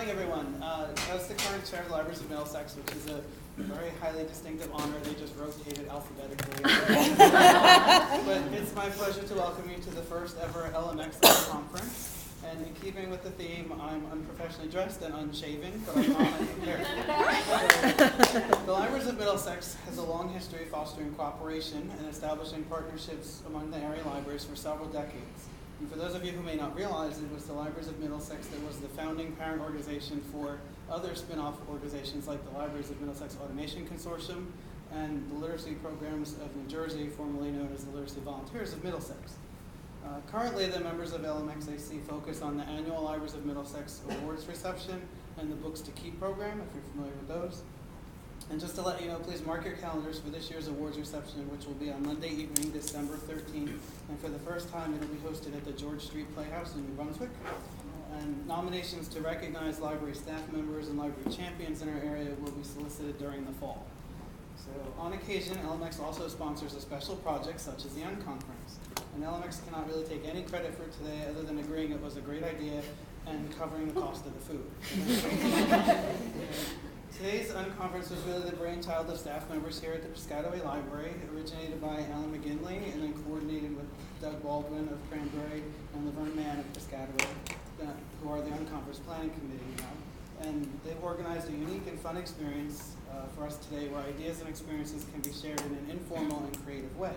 morning, everyone. As the current chair of the Libraries of Middlesex, which is a very highly distinctive honor, they just rotated alphabetically. But it's my pleasure to welcome you to the first ever LMx Unconference. And in keeping with the theme, I'm unprofessionally dressed and unshaven, but I'm not prepared. The Libraries of Middlesex has a long history of fostering cooperation and establishing partnerships among the area libraries for several decades. And for those of you who may not realize, it was the Libraries of Middlesex that was the founding parent organization for other spin-off organizations like the Libraries of Middlesex Automation Consortium and the Literacy Programs of New Jersey, formerly known as the Literacy Volunteers of Middlesex. Currently, the members of LMx AC focus on the annual Libraries of Middlesex Awards reception and the Books to Keep program, if you're familiar with those. And just to let you know, please mark your calendars for this year's awards reception, which will be on Monday evening, December 13th. And for the first time, it'll be hosted at the George Street Playhouse in New Brunswick. And nominations to recognize library staff members and library champions in our area will be solicited during the fall. So on occasion, LMx also sponsors a special project such as the Unconference. And LMx cannot really take any credit for today other than agreeing it was a great idea and covering the cost of the food. Today's Unconference was really the brainchild of staff members here at the Piscataway Library, originated by Alan McGinley and then coordinated with Doug Baldwin of Cranberry and Laverne Mann of Piscataway, who are the Unconference Planning Committee now. And they've organized a unique and fun experience for us today where ideas and experiences can be shared in an informal and creative way.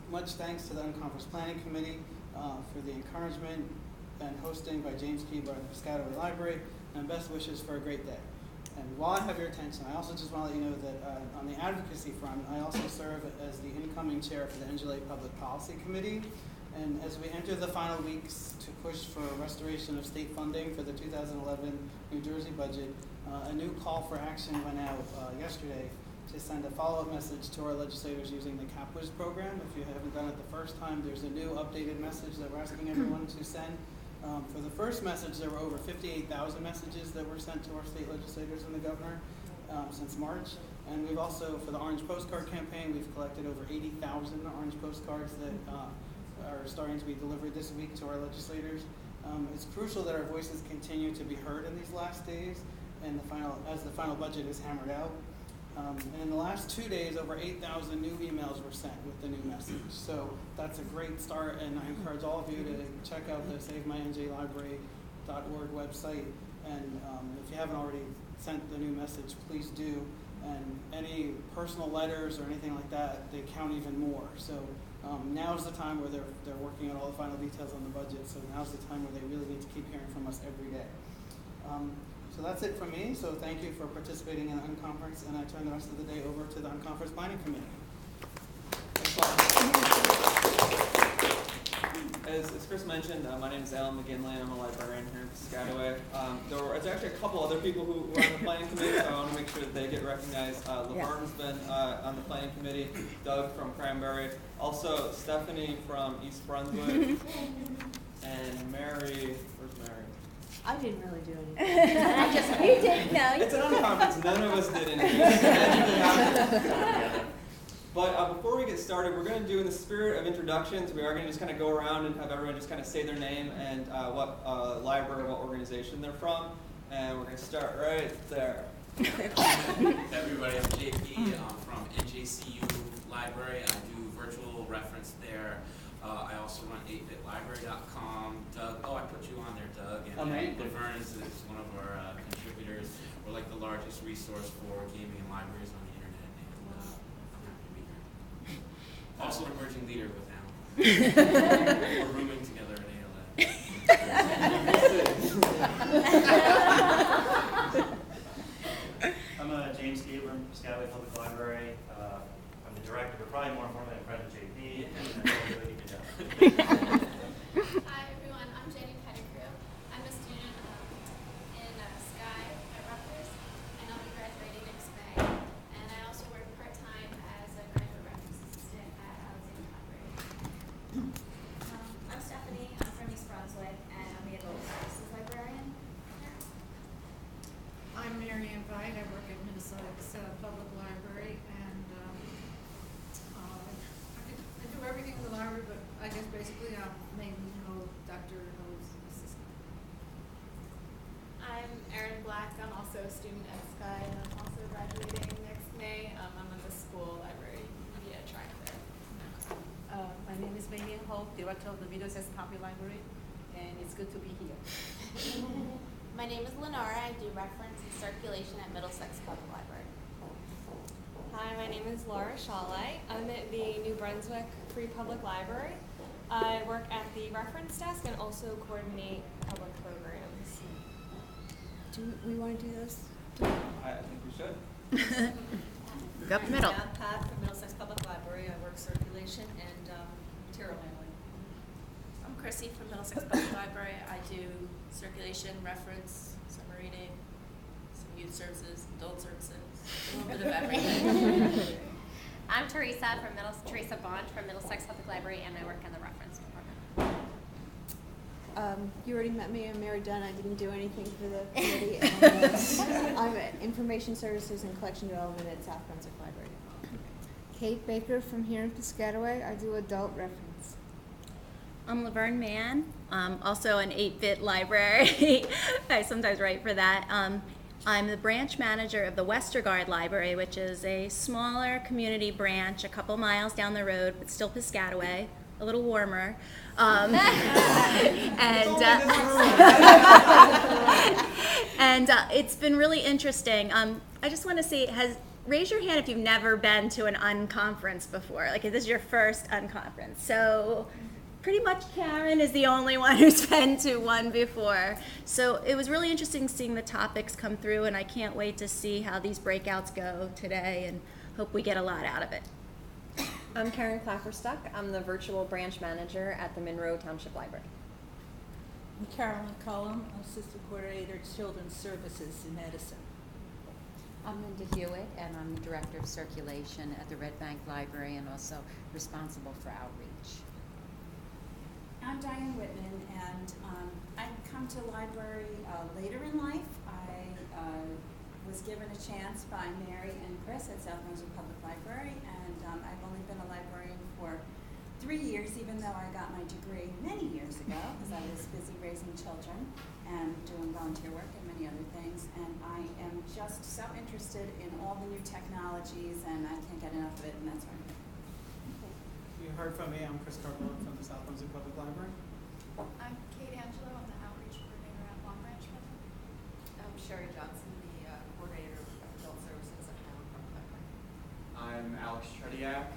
Much thanks to the Unconference Planning Committee for the encouragement and hosting by James Keeber at the Piscataway Library, and best wishes for a great day. And while I have your attention, I also just want to let you know that on the advocacy front, I also serve as the incoming chair for the NJLA Public Policy Committee. And as we enter the final weeks to push for restoration of state funding for the 2011 New Jersey budget, a new call for action went out yesterday to send a follow-up message to our legislators using the CapWiz program. If you haven't done it the first time, there's a new updated message that we're asking everyone to send. For the first message, there were over 58,000 messages that were sent to our state legislators and the governor since March. And we've also, for the Orange Postcard campaign, we've collected over 80,000 orange postcards that are starting to be delivered this week to our legislators. It's crucial that our voices continue to be heard in these last days and as the final budget is hammered out. And in the last 2 days, over 8,000 new emails were sent with the new message. So that's a great start, and I encourage all of you to check out the SaveMyNJLibrary.org website. And if you haven't already sent the new message, please do. And any personal letters or anything like that, they count even more. So now's the time where they're working on all the final details on the budget. So now's the time where they really need to keep hearing from us every day. So that's it from me. So thank you for participating in the Unconference, and I turn the rest of the day over to the Unconference Planning Committee. As Chris mentioned, my name is Alan McGinley. I'm a librarian here in Piscataway. There's actually a couple other people who were on the planning committee, so I want to make sure that they get recognized. Laverne's been on the planning committee, Doug from Cranberry, also Stephanie from East Brunswick, and Mary. Where's Mary? I didn't really do anything. You didn't know. It's an Unconference. None of us did anything. But before we get started, we're going to do, in the spirit of introductions, we are going to just kind of go around and have everyone just kind of say their name and what library, what organization they're from. And we're going to start right there. Everybody, I'm JP. I'm from NJCU Library. I do virtual reference there. I also run 8bitlibrary.com. Doug, I put you on there, Doug. And Laverne is one of our contributors. We're like the largest resource for gaming and libraries on the internet, and I'm happy to be here. Also an emerging leader with Alan. We're rooming together at ALA. I'm James Keeber from Piscataway Public Library. I'm the director, but probably more informally, I'm friend of JP. Hi everyone, I'm Jenny Pettigrew. I'm a student in Sky at Rutgers, and I'll be graduating next May. And I also work part-time as a graduate reference assistant at Alexander Library. I'm Stephanie. I'm from East Brunswick, and I'm the adult services librarian. I'm Mary Ann Veit. I work at Minnesota's Public Library, and I do everything in the library, but I guess basically Hall, Director of the Middlesex Public Library, and it's good to be here. My name is Lenora. I do reference and circulation at Middlesex Public Library. Hi, my name is Laura Shawley. I'm at the New Brunswick Free Public Library. I work at the reference desk and also coordinate public programs. Do we want to do those? I think we should. Go up the middle. I'm Pat from Middlesex Public Library. I work circulation and material handling. I'm Chrissy from Middlesex Public Library. I do circulation, reference, summer reading, some youth services, adult services, a little bit of everything. I'm Teresa Bond from Middlesex Public Library, and I work in the reference department. You already met me. I'm Mary Dunn. I didn't do anything for the committee. And, I'm at Information Services and Collection Development at South Brunswick Library. Kate Baker from here in Piscataway. I do adult reference. I'm Laverne Mann, also an 8-bit library. I sometimes write for that. I'm the branch manager of the Westergaard Library, which is a smaller community branch a couple miles down the road, but still Piscataway, a little warmer. And it's been really interesting. I just want to say, raise your hand if you've never been to an unconference before. Like, if this is your first unconference. So pretty much Karen is the only one who's been to one before. So it was really interesting seeing the topics come through, and I can't wait to see how these breakouts go today and hope we get a lot out of it. I'm Karen Clapperstuck. I'm the virtual branch manager at the Monroe Township Library. I'm Carolyn Cullum, Assistant Coordinator, Children's Services in Edison. I'm Linda Hewitt, and I'm the Director of Circulation at the Red Bank Library and also responsible for outreach. I'm Diane Whitman, and I come to the library later in life. I was given a chance by Mary and Chris at South Brunswick Public Library, and I've only been a librarian for 3 years, even though I got my degree many years ago, because I was busy raising children and doing volunteer work and many other things. And I am just so interested in all the new technologies, and I can't get enough of it, and that's why I'm here. You heard from me. I'm Chris Carpenter from the South Brunswick Public Library. I'm Kate Angelo. I'm the outreach coordinator at Long Branch Public. I'm Sherry Johnson, the coordinator of adult services at Highland Park Library. I'm Alex Trediak.